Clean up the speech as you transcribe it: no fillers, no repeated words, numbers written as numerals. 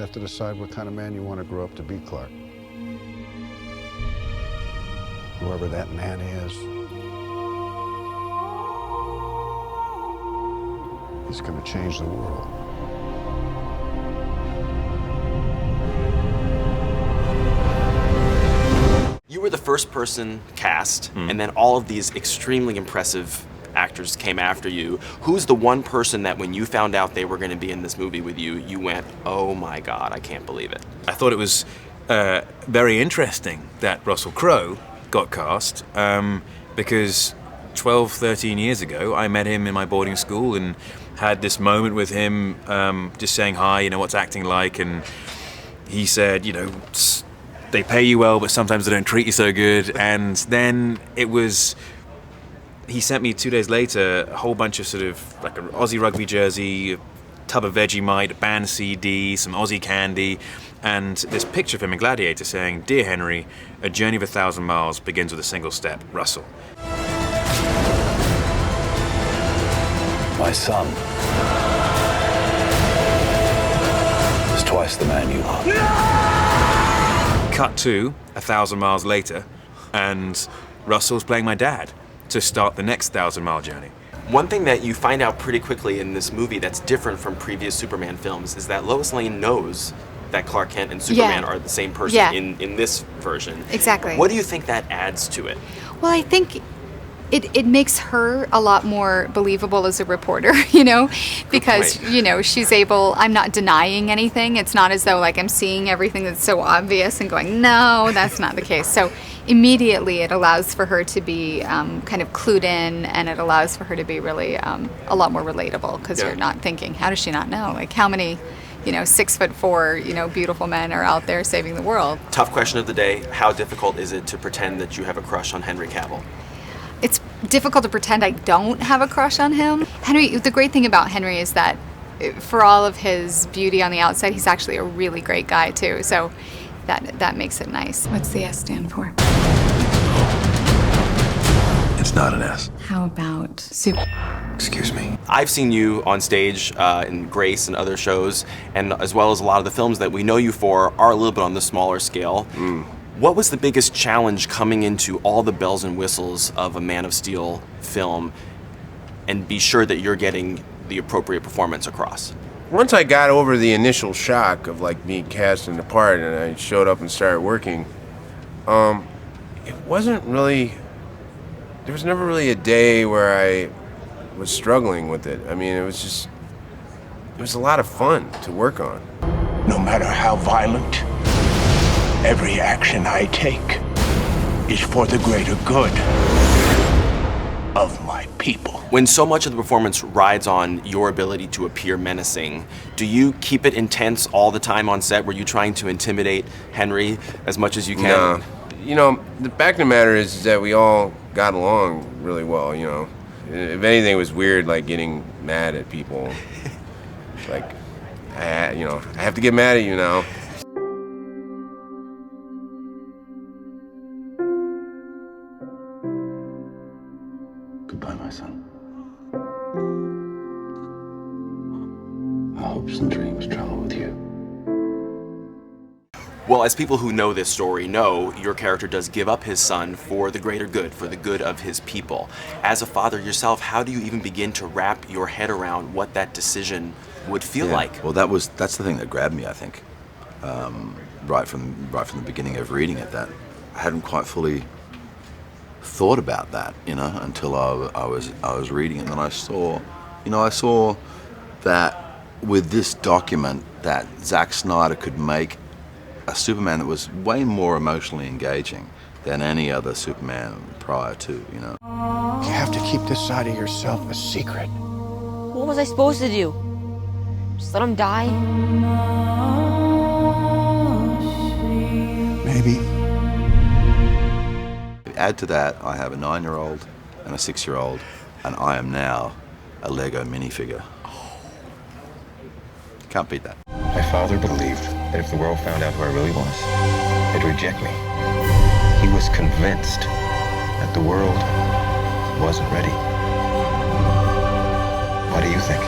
have to decide what kind of man you want to grow up to be, Clark. Whoever that man is, he's going to change the world. You were the first person cast, and then all of these extremely impressive actors came after you. Who's the one person that when you found out they were going to be in this movie with you, you went, oh my God, I can't believe it? I thought it was very interesting that Russell Crowe got cast because 12, 13 years ago, I met him in my boarding school and had this moment with him just saying, hi, what's acting like? And he said, they pay you well, but sometimes they don't treat you so good. And then he sent me 2 days later a whole bunch of sort of like an Aussie rugby jersey, a tub of Vegemite, a band CD, some Aussie candy, and this picture of him in Gladiator saying, Dear Henry, a journey of 1,000 miles begins with a single step, Russell. My son is twice the man you are. Cut to 1,000 miles later, and Russell's playing my dad to start the next 1,000-mile journey. One thing that you find out pretty quickly in this movie that's different from previous Superman films is that Lois Lane knows that Clark Kent and Superman are the same person in this version. Exactly. What do you think that adds to it? Well, I think it makes her a lot more believable as a reporter, because, she's able, I'm not denying anything. It's not as though like I'm seeing everything that's so obvious and going, no, that's not the case. So immediately it allows for her to be kind of clued in, and it allows for her to be really a lot more relatable, because you're not thinking, how does she not know? Like how many 6'4", beautiful men are out there saving the world. Tough question of the day. How difficult is it to pretend that you have a crush on Henry Cavill? It's difficult to pretend I don't have a crush on him. Henry, the great thing about Henry is that for all of his beauty on the outside, he's actually a really great guy too. So that makes it nice. What's the S stand for? It's not an S. How about super? Excuse me. I've seen you on stage in Grace and other shows, and as well as a lot of the films that we know you for are a little bit on the smaller scale. What was the biggest challenge coming into all the bells and whistles of a Man of Steel film and be sure that you're getting the appropriate performance across? Once I got over the initial shock of like being cast in the part and I showed up and started working, it wasn't really, there was never really a day where I was struggling with it. I mean, it was a lot of fun to work on. No matter how violent, every action I take is for the greater good of my people. When so much of the performance rides on your ability to appear menacing, do you keep it intense all the time on set? Were you trying to intimidate Henry as much as you can? No. The fact of the matter is that we all got along really well, If anything, it was weird, like getting mad at people. Like, I have to get mad at you now. Goodbye, my son. Our hopes and dreams travel with you. Well, as people who know this story know, your character does give up his son for the greater good, for the good of his people. As a father yourself, how do you even begin to wrap your head around what that decision would feel like? Well, that's the thing that grabbed me, I think, right from the beginning of reading it. That I hadn't quite fully thought about that, until I was reading it, and then I saw that with this document that Zack Snyder could make a Superman that was way more emotionally engaging than any other Superman prior to, You have to keep this side of yourself a secret. What was I supposed to do? Just let him die? Maybe. Add to that, I have a 9-year-old and a 6-year-old, and I am now a Lego minifigure. Can't beat that. My father believed that if the world found out who I really was, they'd reject me. He was convinced that the world wasn't ready. What do you think?